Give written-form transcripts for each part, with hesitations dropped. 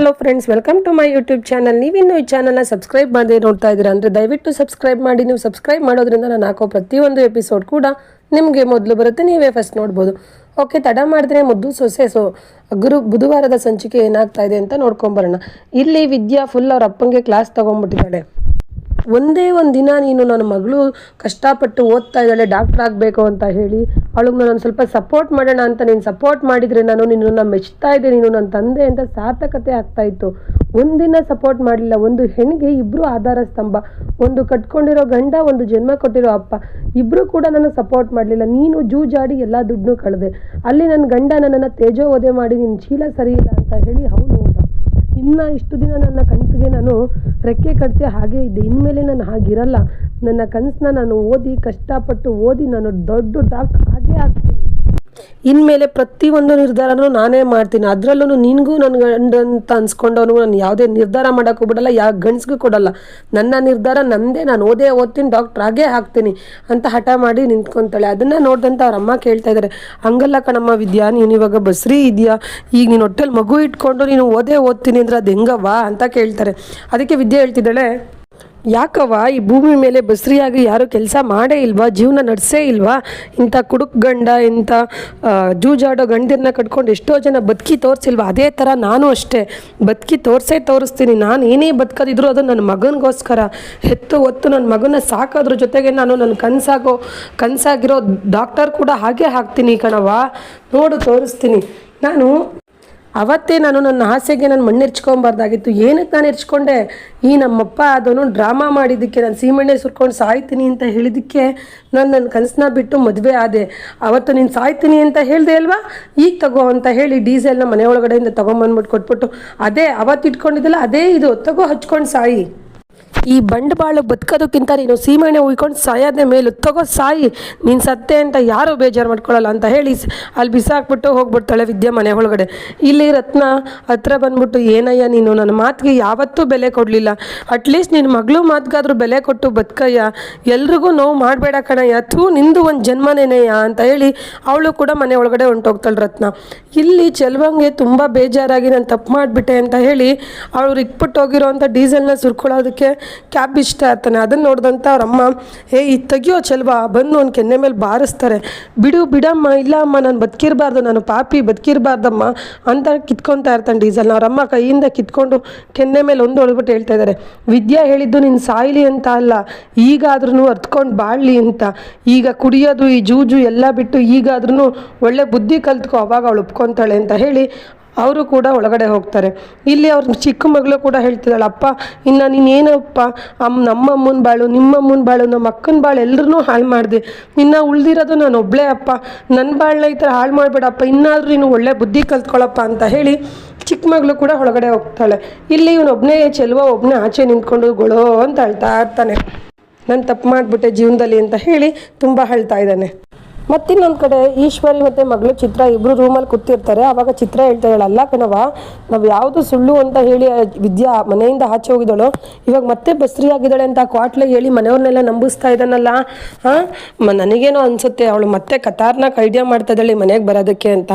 Hello friends, welcome to my YouTube channel. ನೀವಿನ್ನೂ ಈ ಚಾನಲ್ನ ಸಬ್ಸ್ಕ್ರೈಬ್ ಮಾಡದೆ ನೋಡ್ತಾ ಇದ್ದೀರಾ ಅಂದರೆ ದಯವಿಟ್ಟು ಸಬ್ಸ್ಕ್ರೈಬ್ ಮಾಡಿ. ನೀವು ಸಬ್ಸ್ಕ್ರೈಬ್ ಮಾಡೋದ್ರಿಂದ ನಾನು ಹಾಕೋ ಪ್ರತಿಯೊಂದು ಎಪಿಸೋಡ್ ಕೂಡ ನಿಮಗೆ ಮೊದಲು ಬರುತ್ತೆ, ನೀವೇ ಫಸ್ಟ್ ನೋಡ್ಬೋದು. ಓಕೆ, ತಡ ಮಾಡಿದ್ರೆ ಮುದ್ದು ಸೊಸೆ ಬುಧವಾರದ ಸಂಚಿಕೆ ಏನಾಗ್ತಾ ಇದೆ ಅಂತ ನೋಡ್ಕೊಂಬರೋಣ. ಇಲ್ಲಿ ವಿದ್ಯಾ ಫುಲ್ ಅವ್ರ ಅಪ್ಪಂಗೆ ಕ್ಲಾಸ್ ತೊಗೊಂಡ್ಬಿಟ್ಟಿದ್ದಾಳೆ. ಒಂದೇ ಒಂದು ದಿನ ನೀನು ನನ್ನ ಮಗಳು ಕಷ್ಟಪಟ್ಟು ಓದ್ತಾ ಇದ್ದಾಳೆ, ಡಾಕ್ಟರ್ ಆಗಬೇಕು ಅಂತ ಹೇಳಿ ಅವಳಿಗೆ ನಾನು ಸ್ವಲ್ಪ ಸಪೋರ್ಟ್ ಮಾಡೋಣ ಅಂತ ನೀನು ಸಪೋರ್ಟ್ ಮಾಡಿದರೆ ನಾನು ನಿನ್ನನ್ನು ಮೆಚ್ತಾ ಇದ್ದೆ, ನೀನು ನನ್ನ ತಂದೆ ಅಂತ ಸಾರ್ಥಕತೆ ಆಗ್ತಾಯಿತ್ತು. ಒಂದಿನ ಸಪೋರ್ಟ್ ಮಾಡಲಿಲ್ಲ. ಒಂದು ಹೆಣ್ಣಿಗೆ ಇಬ್ಬರು ಆಧಾರ ಸ್ತಂಭ, ಒಂದು ಕಟ್ಕೊಂಡಿರೋ ಗಂಡ, ಒಂದು ಜನ್ಮ ಕೊಟ್ಟಿರೋ ಅಪ್ಪ, ಇಬ್ಬರು ಕೂಡ ನನಗೆ ಸಪೋರ್ಟ್ ಮಾಡಲಿಲ್ಲ. ನೀನು ಜೂಜಾಡಿ ಎಲ್ಲ ದುಡ್ಡು ಕಳೆದೆ. ಅಲ್ಲಿ ನನ್ನ ಗಂಡ ನನ್ನನ್ನು ತೇಜೋವಧೆ ಮಾಡಿ ನಿನ್ನ ಚೀಲ ಸರಿ ಇಲ್ಲ ಅಂತ ಹೇಳಿ ಅವನು ಹೋದ. ಇನ್ನು ಇಷ್ಟು ದಿನ ನನ್ನ ಕನಸಿಗೆ ನಾನು ರೆಕ್ಕೆ ಕಟ್ಟಿ ಹಾಗೇ ಇದ್ದೆ. ಇನ್ಮೇಲೆ ನಾನು ಹಾಗಿರಲ್ಲ. ನನ್ನ ಕನಸನ್ನ ನಾನು ಓದಿ ಕಷ್ಟಪಟ್ಟು ಓದಿ ನಾನು ದೊಡ್ಡ ಡಾಕ್ಟರ್ ಹಾಗೇ ಆಗ್ತೀನಿ. ಇನ್ಮೇಲೆ ಪ್ರತಿಯೊಂದು ನಿರ್ಧಾರನೂ ನಾನೇ ಮಾಡ್ತೀನಿ. ಅದರಲ್ಲೂ ನಿನಗೂ ನನ್ನ ಗಂಡ ಅಂತ ಅನ್ಸ್ಕೊಂಡವನು ನಾನು ಯಾವುದೇ ನಿರ್ಧಾರ ಮಾಡೋಕ್ಕೂ ಬಿಡಲ್ಲ, ಯಾವ ಗಂಡಸ್ಗೂ ಕೊಡಲ್ಲ. ನನ್ನ ನಿರ್ಧಾರ ನಂದೇ, ನಾನು ಓದ್ತೀನಿ, ಡಾಕ್ಟರ್ ಆಗೇ ಹಾಕ್ತೀನಿ ಅಂತ ಹಠ ಮಾಡಿ ನಿಂತ್ಕೊತಾಳೆ. ಅದನ್ನು ನೋಡಿದಂಥ ಅವ್ರ ಅಮ್ಮ ಕೇಳ್ತಾ ಇದ್ದಾರೆ, ಹಂಗಲ್ಲ ಕಣಮ್ಮ ವಿದ್ಯಾ, ನೀನು ಇವಾಗ ಬಸ್ರಿ ಇದೆಯಾ, ಈಗ ನೀನು ಹೊಟ್ಟೆಲಿ ಮಗು ಇಟ್ಕೊಂಡು ನೀನು ಓದ್ತೀನಿ ಅಂದ್ರೆ ಅದು ಹೆಂಗವ್ವ ಅಂತ ಕೇಳ್ತಾರೆ. ಅದಕ್ಕೆ ವಿದ್ಯಾ ಹೇಳ್ತಿದ್ದಾಳೆ, ಯಾಕವ್ವ ಈ ಭೂಮಿ ಮೇಲೆ ಬಸ್ರಿಯಾಗಿ ಯಾರು ಕೆಲಸ ಮಾಡೇ ಇಲ್ವಾ, ಜೀವನ ನಡೆಸೇ ಇಲ್ವಾ, ಇಂಥ ಕುಡುಕ್ ಗಂಡ, ಇಂಥ ಜೂಜಾಡೋ ಗಂಡರನ್ನ ಕಟ್ಕೊಂಡು ಎಷ್ಟೋ ಜನ ಬದುಕಿ ತೋರಿಸಿಲ್ವಾ, ಅದೇ ಥರ ನಾನು ಅಷ್ಟೇ ಬದುಕಿ ತೋರಿಸ್ತೀನಿ. ನಾನು ಏನೇ ಬದುಕೋದಿದ್ರು ಅದು ನನ್ನ ಮಗನಿಗೋಸ್ಕರ. ಹೊತ್ತು ನನ್ನ ಮಗನ ಸಾಕೋದ್ರ ಜೊತೆಗೆ ನಾನು ನನ್ನ ಕನಸಾಗಿರೋ ಡಾಕ್ಟರ್ ಕೂಡ ಹಾಗೆ ಹಾಕ್ತೀನಿ ಕಣವ್ವ, ನೋಡು ತೋರಿಸ್ತೀನಿ. ಅವತ್ತೇ ನಾನು ನನ್ನ ಆಸೆಗೆ ನಾನು ಮಣ್ಣೆರ್ಚ್ಕೊಬಾರ್ದಾಗಿತ್ತು. ಏನಕ್ಕೆ ನಾನು ಎರ್ಚ್ಕೊಂಡೆ, ಈ ನಮ್ಮಪ್ಪ ಅದನ್ನು ಡ್ರಾಮಾ ಮಾಡಿದ್ದಕ್ಕೆ, ನಾನು ಸೀಮೆಣ್ಣೆ ಸುರ್ಕೊಂಡು ಸಾಯ್ತೀನಿ ಅಂತ ಹೇಳಿದ್ದಕ್ಕೆ ನಾನು ನನ್ನ ಕನಸನ್ನ ಬಿಟ್ಟು ಮದುವೆ ಆದೆ. ಅವತ್ತು ನೀನು ಸಾಯ್ತೀನಿ ಅಂತ ಹೇಳಿದೆ ಅಲ್ವಾ, ಈಗ ತಗೋ ಅಂತ ಹೇಳಿ ಡೀಸೆಲ್ನ ಮನೆ ಒಳಗಡೆಯಿಂದ ತೊಗೊಂಬಂದ್ಬಿಟ್ಟು ಕೊಟ್ಬಿಟ್ಟು, ಅದೇ ಅವತ್ತು ಇಟ್ಕೊಂಡಿದ್ದಲ್ಲ ಅದೇ ಇದು ತಗೋ, ಹಚ್ಕೊಂಡು ಸಾಯಿ. ಈ ಬಂಡವಾಳ ಬದುಕೋದಕ್ಕಿಂತ ನೀನು ಸೀಮೆಣ್ಣೆ ಉಯ್ಕೊಂಡು ಸಾಯೋದೇ ಮೇಲು, ತಗೋ ಸಾಯಿ, ನೀನು ಸತ್ತೆ ಅಂತ ಯಾರೂ ಬೇಜಾರು ಮಾಡ್ಕೊಳ್ಳಲ್ಲ ಅಂತ ಹೇಳಿ ಅಲ್ಲಿ ಬಿಸಾಕ್ಬಿಟ್ಟು ಹೋಗ್ಬಿಡ್ತಾಳೆ ವಿದ್ಯಾ ಮನೆ ಒಳಗಡೆ. ಇಲ್ಲಿ ರತ್ನ ಹತ್ರ ಬಂದ್ಬಿಟ್ಟು, ಏನಯ್ಯ ನೀನು ನನ್ನ ಮಾತಿಗೆ ಯಾವತ್ತೂ ಬೆಲೆ ಕೊಡಲಿಲ್ಲ, ಅಟ್ಲೀಸ್ಟ್ ನಿನ್ನ ಮಗಳು ಮಾತಿಗಾದ್ರೂ ಬೆಲೆ ಕೊಟ್ಟು ಬದುಕಯ್ಯ, ಎಲ್ರಿಗೂ ನೋವು ಮಾಡಬೇಡ ಕಣಯ್ಯ, ನಿಂದು ಒಂದು ಜನ್ಮನೇನೆಯ ಅಂತ ಹೇಳಿ ಅವಳು ಕೂಡ ಮನೆ ಒಳಗಡೆ ಹೊಂಟೋಗ್ತಾಳೆ ರತ್ನ. ಇಲ್ಲಿ ಚೆಲ್ವಂಗೆ ತುಂಬ ಬೇಜಾರಾಗಿ ನಾನು ತಪ್ಪು ಮಾಡಿಬಿಟ್ಟೆ ಅಂತ ಹೇಳಿ ಅವಳು ಇಕ್ಬಿಟ್ಟು ಹೋಗಿರೋವಂಥ ಡೀಸೆಲ್ನ ಸುರ್ಕೊಳ್ಳೋದಕ್ಕೆ ಕ್ಯಾಬ್ ಇಷ್ಟ ಆಗ್ತಾನೆ. ಅದನ್ನು ನೋಡಿದಂಥ ಅವ್ರಮ್ಮ, ತೆಗಿಯೋ ಚೆಲ್ವಾ, ಬಂದು ಒಂದು ಕೆನ್ನೆ ಮೇಲೆ ಬಾರಿಸ್ತಾರೆ. ಬಿಡಮ್ಮ, ಇಲ್ಲ ಅಮ್ಮ, ನಾನು ಬದುಕಿರಬಾರ್ದು, ನಾನು ಪಾಪಿ ಬದುಕಿರಬಾರ್ದಮ್ಮ ಅಂತ ಕಿತ್ಕೊತಾ ಇರ್ತಾನೆ ಡೀಸೆಲ್ನ. ಅವರಮ್ಮ ಕೈಯಿಂದ ಕಿತ್ಕೊಂಡು ಕೆನ್ನೆ ಮೇಲೆ ಒಂದು ಹೊಳ್ಬಿಟ್ಟು ಹೇಳ್ತಾ ಇದ್ದಾರೆ, ವಿದ್ಯಾ ಹೇಳಿದ್ದು ನೀನು ಸಾಯ್ಲಿ ಅಂತ ಅಲ್ಲ, ಈಗಾದ್ರೂ ಅರ್ತ್ಕೊಂಡು ಬಾಳಲಿ ಅಂತ. ಈಗ ಕುಡಿಯೋದು ಈ ಜೂಜು ಎಲ್ಲ ಬಿಟ್ಟು ಈಗಾದ್ರೂ ಒಳ್ಳೆ ಬುದ್ಧಿ ಕಲ್ತ್ಕೊ, ಅವಾಗ ಅವಳು ಒಪ್ಕೊತಾಳೆ ಅಂತ ಹೇಳಿ ಅವರು ಕೂಡ ಒಳಗಡೆ ಹೋಗ್ತಾರೆ. ಇಲ್ಲಿ ಅವ್ರ ಚಿಕ್ಕ ಮಗಳು ಕೂಡ ಹೇಳ್ತಿದ್ದಾಳೆ, ಅಪ್ಪ ಇನ್ನು ನೀನೇನಪ್ಪ ನಮ್ಮಮ್ಮನ ಬಾಳು, ನಿಮ್ಮಮ್ಮನ ಬಾಳು, ನಮ್ಮ ಅಕ್ಕನ ಬಾಳು ಎಲ್ಲರೂ ಹಾಳು ಮಾಡಿದೆ, ಇನ್ನು ಉಳ್ದಿರೋದು ನಾನು ಒಬ್ಬಳೇ ಅಪ್ಪ, ನನ್ನ ಬಾಳನ್ನ ಈ ಥರ ಹಾಳು ಮಾಡಬೇಡಪ್ಪ, ಇನ್ನಾದರೂ ನೀನು ಒಳ್ಳೆ ಬುದ್ಧಿ ಕಲ್ತ್ಕೊಳ್ಳಪ್ಪ ಅಂತ ಹೇಳಿ ಚಿಕ್ಕ ಮಗಳು ಕೂಡ ಒಳಗಡೆ ಹೋಗ್ತಾಳೆ. ಇಲ್ಲಿ ಇವನೊಬ್ಬನೇ ಒಬ್ಬನೇ ಆಚೆ ನಿಂತ್ಕೊಂಡು ಗೊಳೋ ಅಂತ ಅಳ್ತಾ ಇರ್ತಾನೆ, ನಾನು ತಪ್ಪು ಮಾಡಿಬಿಟ್ಟೆ ಜೀವನದಲ್ಲಿ ಅಂತ ಹೇಳಿ ತುಂಬ ಅಳ್ತಾ ಇದ್ದಾನೆ. ಮತ್ತಿನ್ನೊಂದು ಕಡೆ ಈಶ್ವರಿ ಮತ್ತು ಮಗಳು ಚಿತ್ರ ಇಬ್ಬರು ರೂಮಲ್ಲಿ ಕೂತಿರ್ತಾರೆ. ಆವಾಗ ಚಿತ್ರ ಹೇಳ್ತಾ ಇದ್ದಾಳೆ, ಅಲ್ಲ ಕಣವ, ನಾವು ಯಾವುದು ಸುಳ್ಳು ಅಂತ ಹೇಳಿ ವಿದ್ಯಾ ಮನೆಯಿಂದ ಆಚೆ ಹೋಗಿದ್ದಾಳು, ಇವಾಗ ಮತ್ತೆ ಬಸ್ರಿ ಆಗಿದ್ದಾಳೆ ಅಂತ ಕ್ವಾಟ್ಲೆ ಹೇಳಿ ಮನೆಯವ್ರನ್ನೆಲ್ಲ ನಂಬಿಸ್ತಾ ಇದ್ದಾನಲ್ಲ. ನನಗೇನೋ ಅನಿಸುತ್ತೆ ಅವಳು ಮತ್ತೆ ಕತಾರ್ನಾಗ ಐಡಿಯಾ ಮಾಡ್ತಾ ಇದ್ದಾಳೆ ಮನೆಗೆ ಬರೋದಕ್ಕೆ ಅಂತ.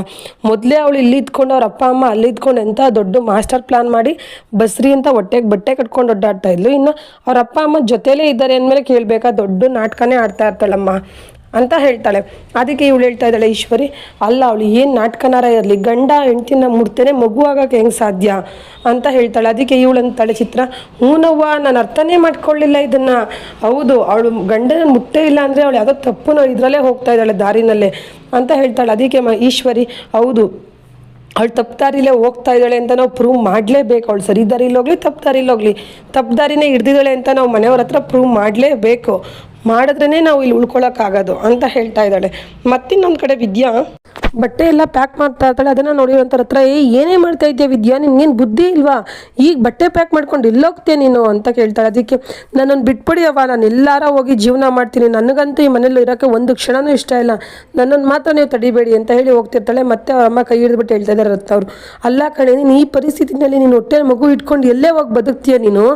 ಮೊದಲೇ ಅವಳು ಇಲ್ಲಿ ಇದ್ಕೊಂಡು ಅವ್ರ ಅಪ್ಪ ಅಮ್ಮ ಅಲ್ಲಿ ಇದ್ಕೊಂಡು ಎಂಥ ದೊಡ್ಡ ಮಾಸ್ಟರ್ ಪ್ಲಾನ್ ಮಾಡಿ ಬಸ್ರಿ ಅಂತ ಹೊಟ್ಟೆಗೆ ಬಟ್ಟೆ ಕಟ್ಕೊಂಡು ಒಡ್ಡಾಡ್ತಾ ಇದ್ಲು. ಇನ್ನು ಅವ್ರ ಅಪ್ಪ ಅಮ್ಮ ಜೊತೆಲೇ ಇದ್ದಾರೆ ಅಂದಮೇಲೆ ಕೇಳಬೇಕಾ, ದೊಡ್ಡ ನಾಟಕನೇ ಆಡ್ತಾ ಇರ್ತಾಳಮ್ಮ ಅಂತ ಹೇಳ್ತಾಳೆ. ಅದಕ್ಕೆ ಇವಳು ಹೇಳ್ತಾ ಇದ್ದಾಳೆ ಈಶ್ವರಿ, ಅಲ್ಲ ಅವಳು ಏನು ನಾಟಕನಾರ ಇರಲಿ, ಗಂಡ ಹೆಂಡ್ತಿನ ಮುಡ್ತೇನೆ ಮಗು ಆಗೋಕ್ಕೆ ಹೆಂಗೆ ಸಾಧ್ಯ ಅಂತ ಹೇಳ್ತಾಳೆ. ಅದಕ್ಕೆ ಇವಳು ಅಂತಾಳೆ ಚಿತ್ರ, ಹೂನವ್ವ, ನಾನು ಅರ್ಥನೇ ಮಾಡ್ಕೊಳ್ಳಿಲ್ಲ ಇದನ್ನು. ಹೌದು, ಅವಳು ಗಂಡನ ಮುಟ್ಟೇ ಇಲ್ಲ ಅಂದರೆ ಅವಳು ಯಾವುದೋ ತಪ್ಪು ಇದರಲ್ಲೇ ಹೋಗ್ತಾ ಇದ್ದಾಳೆ ದಾರಿನಲ್ಲೇ ಅಂತ ಹೇಳ್ತಾಳೆ. ಅದಕ್ಕೆ ಈಶ್ವರಿ, ಹೌದು ಅವಳು ತಪ್ಪು ದಾರಿಲೇ ಹೋಗ್ತಾ ಇದ್ದಾಳೆ ಅಂತ ನಾವು ಪ್ರೂವ್ ಮಾಡಲೇಬೇಕು. ಅವಳು ಸರಿ ದಾರಿಲಿ ಹೋಗಲಿ ತಪ್ಪು ದಾರಿಲಿ ಹೋಗಲಿ, ತಪ್ಪು ದಾರಿನೇ ಹಿಡ್ದಿದ್ದಾಳೆ ಅಂತ ನಾವು ಮನೆಯವ್ರ ಹತ್ರ ಪ್ರೂವ್ ಮಾಡಲೇಬೇಕು, ಮಾಡಿದ್ರೇ ನಾವು ಇಲ್ಲಿ ಉಳ್ಕೊಳ್ಳೋಕ್ಕಾಗೋದು ಅಂತ ಹೇಳ್ತಾ ಇದ್ದಾಳೆ. ಮತ್ತಿನ್ನೊಂದು ಕಡೆ ವಿದ್ಯಾ ಬಟ್ಟೆ ಎಲ್ಲ ಪ್ಯಾಕ್ ಮಾಡ್ತಾ ಇರ್ತಾಳೆ. ಅದನ್ನು ನೋಡಿರೋಂಥರ ಹತ್ರ, ಏನೇ ಮಾಡ್ತಾ ಇದ್ದೆ ವಿದ್ಯಾ, ನಿನ್ಗೇನು ಬುದ್ಧಿ ಇಲ್ವಾ, ಈಗ ಬಟ್ಟೆ ಪ್ಯಾಕ್ ಮಾಡ್ಕೊಂಡು ಎಲ್ಲೋಗ್ತೇ ನೀನು ಅಂತ ಕೇಳ್ತಾಳೆ. ಅದಕ್ಕೆ ನನ್ನನ್ನು ಬಿಟ್ಬಿಡಿಯವ್ವ, ನಾನು ಎಲ್ಲಾರ ಹೋಗಿ ಜೀವನ ಮಾಡ್ತೀನಿ, ನನಗಂತೂ ಈ ಮನೇಲಿ ಇರೋಕ್ಕೆ ಒಂದು ಕ್ಷಣನೂ ಇಷ್ಟ ಇಲ್ಲ, ನನ್ನನ್ನು ಮಾತ್ರ ನೀವು ತಡಿಬೇಡಿ ಅಂತ ಹೇಳಿ ಹೋಗ್ತಿರ್ತಾಳೆ. ಮತ್ತೆ ಅವ್ರ ಅಮ್ಮ ಕೈ ಹಿಡಿದ್ಬಿಟ್ಟು ಹೇಳ್ತಾ ಇದ್ದಾರೆ ರತ್ನವ್ರು, ಅಲ್ಲ ಕಣೆ, ನೀನು ಈ ಪರಿಸ್ಥಿತಿನಲ್ಲಿ ನೀನು ಹೊಟ್ಟೆ ಮಗು ಇಟ್ಕೊಂಡು ಎಲ್ಲೇ ಹೋಗಿ ಬದುಕ್ತೀಯ ನೀನು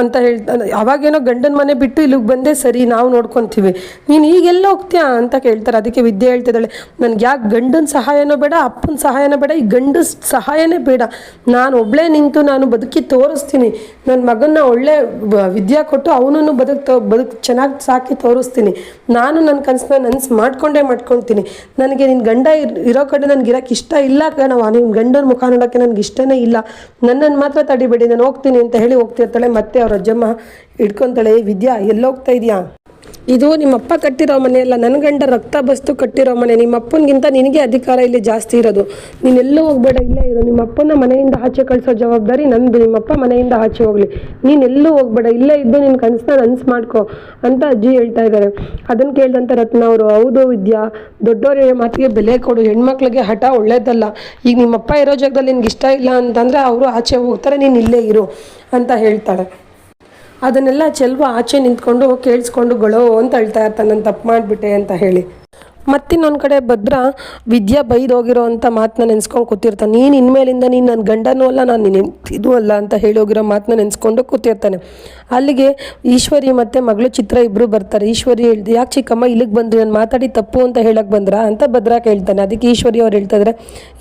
ಅಂತ ಹೇಳ್ತಾನೆ. ಅವಾಗೇನೋ ಗಂಡನ ಮನೆ ಬಿಟ್ಟು ಇಲ್ಲಿಗೆ ಬಂದೆ ಸರಿ, ನಾವು ನಾವು ನೋಡ್ಕೊತೀವಿ, ನೀನು ಈಗೆಲ್ಲ ಹೋಗ್ತೀಯಾ ಅಂತ ಕೇಳ್ತಾರೆ. ಅದಕ್ಕೆ ವಿದ್ಯೆ ಹೇಳ್ತಿದ್ದಾಳೆ, ನನಗೆ ಯಾಕೆ ಗಂಡನ ಸಹಾಯನೂ ಬೇಡ, ಅಪ್ಪನ ಸಹಾಯನೂ ಬೇಡ, ಈ ಗಂಡ ಸಹಾಯನೇ ಬೇಡ, ನಾನು ಒಬ್ಬಳೇ ನಿಂತು ನಾನು ಬದುಕಿ ತೋರಿಸ್ತೀನಿ, ನನ್ನ ಮಗನ್ನ ಒಳ್ಳೆ ವಿದ್ಯೆ ಕೊಟ್ಟು ಅವನನ್ನು ಬದುಕು ಚೆನ್ನಾಗಿ ಸಾಕಿ ತೋರಿಸ್ತೀನಿ, ನಾನು ನನ್ನ ಕನಸನ್ನ ನನಸು ಮಾಡ್ಕೊತೀನಿ, ನನಗೆ ನಿನ್ನ ಗಂಡ ಇರೋ ಕಡೆ ನನಗೆ ಇರೋಕ್ಕೆ ಇಷ್ಟ ಇಲ್ಲ ಕಣವ, ನಿನ್ನ ಗಂಡನ ಮುಖ ನೋಡೋಕ್ಕೆ ನನಗೆ ಇಷ್ಟನೇ ಇಲ್ಲ, ನನ್ನನ್ನು ಮಾತ್ರ ತಡಿಬೇಡಿ, ನಾನು ಹೋಗ್ತೀನಿ ಅಂತ ಹೇಳಿ ಹೋಗ್ತಿರ್ತಾಳೆ. ಮತ್ತೆ ಅವ್ರ ಅಜ್ಜಮ್ಮ ಹಿಡ್ಕೊತಾಳೆ, ವಿದ್ಯಾ ಎಲ್ಲೋಗ್ತಾ ಇದೆಯಾ, ಇದು ನಿಮ್ಮಪ್ಪ ಕಟ್ಟಿರೋ ಮನೆ ಅಲ್ಲ, ನನ್ನ ಗಂಡ ರಕ್ತ ಬಸ್ತು ಕಟ್ಟಿರೋ ಮನೆ, ನಿಮ್ಮಪ್ಪನಿಗಿಂತ ನಿನಗೆ ಅಧಿಕಾರ ಇಲ್ಲಿ ಜಾಸ್ತಿ ಇರೋದು, ನೀನೆಲ್ಲೂ ಹೋಗ್ಬೇಡ, ಇಲ್ಲೇ ಇರು, ನಿಮ್ಮಪ್ಪನ ಮನೆಯಿಂದ ಆಚೆ ಕಳಿಸೋ ಜವಾಬ್ದಾರಿ ನಂದು, ನಿಮ್ಮಪ್ಪ ಮನೆಯಿಂದ ಆಚೆ ಹೋಗಲಿ, ನೀನೆಲ್ಲೂ ಹೋಗ್ಬೇಡ, ಇಲ್ಲೇ ಇದ್ದು ನಿನ್ನ ಕನಸನ್ನ ನನಸು ಮಾಡ್ಕೊ ಅಂತ ಅಜ್ಜಿ ಹೇಳ್ತಾ ಇದ್ದಾರೆ. ಅದನ್ನು ಕೇಳಿದಂಥ ರತ್ನ ಅವರು, ಹೌದು ವಿದ್ಯಾ, ದೊಡ್ಡವ್ರ ಮಾತಿಗೆ ಬೆಲೆ ಕೊಡು, ಹೆಣ್ಮಕ್ಳಿಗೆ ಹಠ ಒಳ್ಳೇದಲ್ಲ, ಈಗ ನಿಮ್ಮಪ್ಪ ಇರೋ ಜಾಗದಲ್ಲಿ ನಿನ್ಗೆ ಇಷ್ಟ ಇಲ್ಲ ಅಂತಂದರೆ ಅವರು ಆಚೆ ಹೋಗ್ತಾರೆ, ನೀನು ಇಲ್ಲೇ ಇರು ಅಂತ ಹೇಳ್ತಾಳೆ. ಅದನ್ನೆಲ್ಲ ಚೆಲ್ವ ಆಚೆ ನಿಂತ್ಕೊಂಡು ಕೇಳಿಸ್ಕೊಂಡು ಗೊಳೋ ಅಂತ ಹೇಳ್ತಾ ಇರ್ತಾನೆ, ನಾನು ತಪ್ಪು ಮಾಡಿಬಿಟ್ಟೆ ಅಂತ ಹೇಳಿ. ಮತ್ತಿನ್ನೊಂದು ಕಡೆ ಭದ್ರ ವಿದ್ಯಾ ಬೈದೋಗಿರೋ ಅಂಥ ಮಾತನ್ನ ನೆನೆಸ್ಕೊಂಡು ಕೂತಿರ್ತಾನೆ. ನೀನು ಇನ್ಮೇಲಿಂದ ನೀನು ನನ್ನ ಗಂಡನೂ ಅಲ್ಲ, ನಾನು ನೀನು ಇದು ಅಲ್ಲ ಅಂತ ಹೇಳೋಗಿರೋ ಮಾತನ್ನ ನೆನೆಸ್ಕೊಂಡು ಕೂತಿರ್ತಾನೆ. ಅಲ್ಲಿಗೆ ಈಶ್ವರಿ ಮತ್ತು ಮಗಳು ಚಿತ್ರ ಇಬ್ಬರು ಬರ್ತಾರೆ. ಈಶ್ವರಿ ಹೇಳ್ದು, ಯಾಕೆ ಚಿಕ್ಕಮ್ಮ ಇಲ್ಲಿಗೆ ಬಂದ್ರಿ, ನಾನು ಮಾತಾಡಿ ತಪ್ಪು ಅಂತ ಹೇಳಕ್ಕೆ ಬಂದ್ರಾ ಅಂತ ಭದ್ರ ಕೇಳ್ತಾನೆ. ಅದಕ್ಕೆ ಈಶ್ವರಿ ಅವ್ರು ಹೇಳ್ತಾಯಿದ್ರೆ,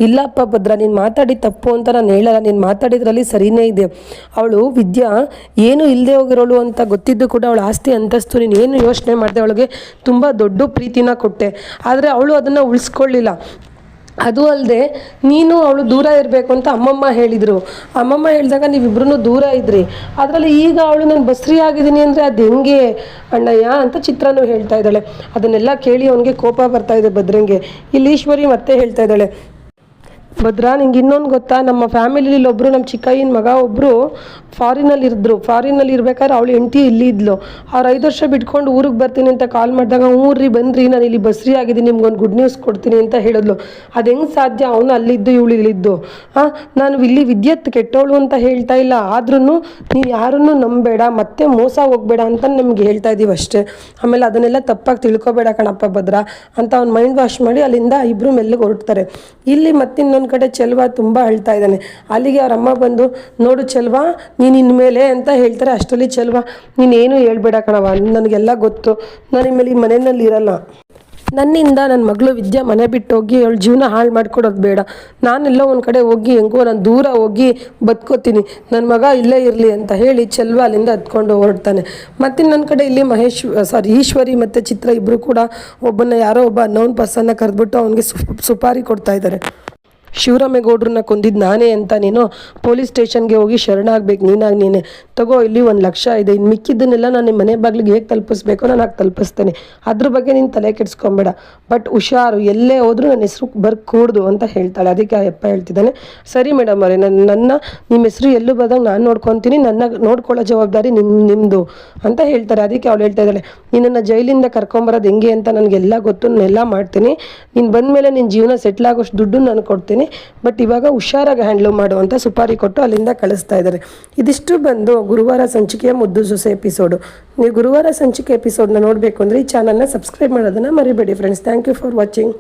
ಇಲ್ಲಪ್ಪ ಭದ್ರ, ನೀನು ಮಾತಾಡಿ ತಪ್ಪು ಅಂತ ನಾನು ಹೇಳಲ್ಲ, ನೀನು ಮಾತಾಡಿದ್ರಲ್ಲಿ ಸರಿಯೇ ಇದೆ. ಅವಳು ವಿದ್ಯಾ ಏನು ಇಲ್ಲದೆ ಹೋಗಿರೋಳು ಅಂತ ಗೊತ್ತಿದ್ದು ಕೂಡ ಅವಳು ಆಸ್ತಿ ಅಂತಸ್ತು ನೀನು ಏನು ಯೋಚನೆ ಮಾಡಿದೆ, ಅವಳಿಗೆ ತುಂಬ ದೊಡ್ಡ ಪ್ರೀತಿನ ಕೊಟ್ಟೆ, ಆದರೆ ಅವಳು ಅದನ್ನು ಉಳಿಸ್ಕೊಳ್ಳಿಲ್ಲ. ಅದು ಅಲ್ಲದೆ ನೀನು ಅವಳು ದೂರ ಇರಬೇಕು ಅಂತ ಅಮ್ಮಮ್ಮ ಹೇಳಿದರು. ಅಮ್ಮಮ್ಮ ಹೇಳಿದಾಗ ನೀವಿಬ್ರು ದೂರ ಇದ್ರಿ, ಅದರಲ್ಲಿ ಈಗ ಅವಳು ನಾನು ಬಸ್ರಿ ಆಗಿದ್ದೀನಿ ಅಂದರೆ ಅದು ಹೆಂಗೆ ಅಣ್ಣಯ್ಯ ಅಂತ ಚಿತ್ರನೂ ಹೇಳ್ತಾ ಇದ್ದಾಳೆ. ಅದನ್ನೆಲ್ಲ ಕೇಳಿ ಅವನಿಗೆ ಕೋಪ ಬರ್ತಾ ಇದೆ ಭದ್ರಂಗೆ. ಇಲ್ಲಿ ಈಶ್ವರಿ ಮತ್ತೆ ಹೇಳ್ತಾ ಇದ್ದಾಳೆ, ಭದ್ರ ನಿಂಗೆ ಇನ್ನೊಂದು ಗೊತ್ತಾ, ನಮ್ಮ ಫ್ಯಾಮಿಲಿಲಿ ಒಬ್ಬರು ನಮ್ಮ ಚಿಕ್ಕಯ್ಯನ ಮಗ ಒಬ್ಬರು ಫಾರಿನಲ್ಲಿ ಇರ್ಬೇಕಾದ್ರೆ ಅವಳು ಹೆಂಡತಿ ಇಲ್ಲಿ ಇದ್ಲು. ಅವ್ರು 5 ವರ್ಷ ಬಿಟ್ಕೊಂಡು ಊರಿಗೆ ಬರ್ತೀನಿ ಅಂತ ಕಾಲ್ ಮಾಡಿದಾಗ, ಊರ್ರಿ ಬನ್ನಿರಿ, ನಾನು ಇಲ್ಲಿ ಬಸ್ರಿ ಆಗಿದ್ದೀನಿ, ನಿಮ್ಗೊಂದು ಗುಡ್ ನ್ಯೂಸ್ ಕೊಡ್ತೀನಿ ಅಂತ ಹೇಳಿದ್ಲು. ಅದು ಹೆಂಗೆ ಸಾಧ್ಯ, ಅವನು ಅಲ್ಲಿದ್ದು ಇವಳು ಇಲ್ಲಿದ್ದು. ನಾನು ಇಲ್ಲಿ ವಿದ್ಯುತ್ ಕೆಟ್ಟವಳು ಅಂತ ಹೇಳ್ತಾ ಇಲ್ಲ, ಆದ್ರೂ ನೀವು ಯಾರನ್ನು ನಂಬೇಡ, ಮತ್ತೆ ಮೋಸ ಹೋಗಬೇಡ ಅಂತ ನಿಮ್ಗೆ ಹೇಳ್ತಾ ಇದ್ದೀವಿ ಅಷ್ಟೇ. ಆಮೇಲೆ ಅದನ್ನೆಲ್ಲ ತಪ್ಪಾಗಿ ತಿಳ್ಕೊಬೇಡ ಕಣಪ್ಪ ಭದ್ರ ಅಂತ ಅವ್ನು ಮೈಂಡ್ ವಾಶ್ ಮಾಡಿ ಅಲ್ಲಿಂದ ಇಬ್ಬರು ಮೆಲ್ಲಗೆ ಹೊರಡ್ತಾರೆ. ಇಲ್ಲಿ ಮತ್ತಿನ್ನೊಂದು ಕಡೆ ಚೆಲ್ವ ತುಂಬ ಅಳ್ತಾ ಇದ್ದಾನೆ. ಅಲ್ಲಿಗೆ ಅವ್ರ ಅಮ್ಮ ಬಂದು, ನೋಡು ಚೆಲ್ವ, ನೀನು ಇನ್ಮೇಲೆ ಅಂತ ಹೇಳ್ತಾರೆ. ಅಷ್ಟರಲ್ಲಿ ಚೆಲ್ವ, ನೀನೇನು ಹೇಳ್ಬೇಡ ಕಣವ, ನನಗೆಲ್ಲ ಗೊತ್ತು, ನಾನು ಇನ್ಮೇಲೆ ಈ ಮನೆಯಲ್ಲಿ ಇರಲ್ಲ, ನನ್ನಿಂದ ನನ್ನ ಮಗಳು ವಿದ್ಯಾ ಮನೆ ಬಿಟ್ಟು ಹೋಗಿ ಅವಳ ಜೀವನ ಹಾಳು ಮಾಡ್ಕೊಡೋದು ಬೇಡ, ನಾನೆಲ್ಲೋ ಒಂದು ಕಡೆ ಹೋಗಿ ಹೆಂಗೋ ನಾನು ದೂರ ಹೋಗಿ ಬದುಕೋತೀನಿ, ನನ್ನ ಮಗ ಇಲ್ಲೇ ಇರಲಿ ಅಂತ ಹೇಳಿ ಚೆಲ್ವ ಅಲ್ಲಿಂದ ಹತ್ಕೊಂಡು ಹೊರಡ್ತಾನೆ. ಮತ್ತಿನ್ನೊಂದು ಕಡೆ ಇಲ್ಲಿ ಈಶ್ವರಿ ಮತ್ತು ಚಿತ್ರ ಇಬ್ಬರು ಕೂಡ ಯಾರೋ ಒಬ್ಬ ಅನ್ನೋನ್ ಪರ್ಸನ್ನ ಕರೆದ್ಬಿಟ್ಟು ಅವನಿಗೆ ಸುಪಾರಿ ಕೊಡ್ತಾ ಇದ್ದಾರೆ. ಶಿವರಾಮೇಗೌಡ್ರನ್ನ ಕೊಂದಿದ್ದು ನಾನೇ ಅಂತ ನೀನು ಪೊಲೀಸ್ ಸ್ಟೇಷನ್ಗೆ ಹೋಗಿ ಶರಣಾಗಬೇಕು, ನೀನೇ ತಗೋ, ಇಲ್ಲಿ 1 ಲಕ್ಷ ಇದೆ, ಇನ್ನು ಮಿಕ್ಕಿದ್ದನ್ನೆಲ್ಲ ನಾನು ನಿಮ್ಮ ಮನೆ ಬಾಗಿಲಿಗೆ ಹೇಗೆ ತಲುಪಿಸ್ಬೇಕು ನಾನು ಆಗ ತಲುಪಿಸ್ತೇನೆ, ಅದ್ರ ಬಗ್ಗೆ ನೀನು ತಲೆ ಕೆಡಿಸ್ಕೊಬೇಡ, ಬಟ್ ಹುಷಾರು, ಎಲ್ಲೇ ಹೋದರೂ ನನ್ನ ಹೆಸರು ಬರ್ಕೂಡ್ದು ಅಂತ ಹೇಳ್ತಾಳೆ. ಅದಕ್ಕೆ ಆ ಅಪ್ಪ ಹೇಳ್ತಿದ್ದಾನೆ, ಸರಿ ಮೇಡಮ್ ಅವರೇ, ನಿಮ್ಮ ಹೆಸರು ಎಲ್ಲೂ ಬಂದಾಗ ನಾನು ನೋಡ್ಕೊತೀನಿ, ನನ್ನ ನೋಡ್ಕೊಳ್ಳೋ ಜವಾಬ್ದಾರಿ ನಿಮ್ಮದು ಅಂತ ಹೇಳ್ತಾರೆ. ಅದಕ್ಕೆ ಅವಳು ಹೇಳ್ತಾ ಇದ್ದಾಳೆ, ನಿನ್ನನ್ನು ಜೈಲಿಂದ ಕರ್ಕೊಂಬರೋದು ಹೆಂಗೆ ಅಂತ ನನಗೆಲ್ಲ ಗೊತ್ತು, ನಾನೆಲ್ಲ ಮಾಡ್ತೀನಿ, ನೀನು ಬಂದಮೇಲೆ ನಿನ್ನ ಜೀವನ ಸೆಟ್ಲ್ ಆಗೋಷ್ಟು ದುಡ್ಡು ನಾನು ಕೊಡ್ತೀನಿ, ಬಟ್ ಇವಾಗ ಹುಷಾರಾಗಿ ಹ್ಯಾಂಡ್ಲ್ ಮಾಡು ಅಂತ ಸುಪಾರಿ ಕೊಟ್ಟು ಅಲ್ಲಿಂದ ಕಳಿಸ್ತಾ ಇದ್ದಾರೆ. ಇದಿಷ್ಟು ಬಂದು ಗುರುವಾರ ಸಂಚಿಕೆಯ ಮುದ್ದು ಸೊಸೆ ಎಪಿಸೋಡು. ನೀವು ಗುರುವಾರ ಸಂಚಿಕೆ ಎಪಿಸೋಡ್ನ ನೋಡಬೇಕು ಅಂದರೆ ಈ ಚಾನಲ್ನ ಸಬ್ಸ್ಕ್ರೈಬ್ ಮಾಡೋದನ್ನು ಮರಿಬೇಡಿ friends. Thank you for watching.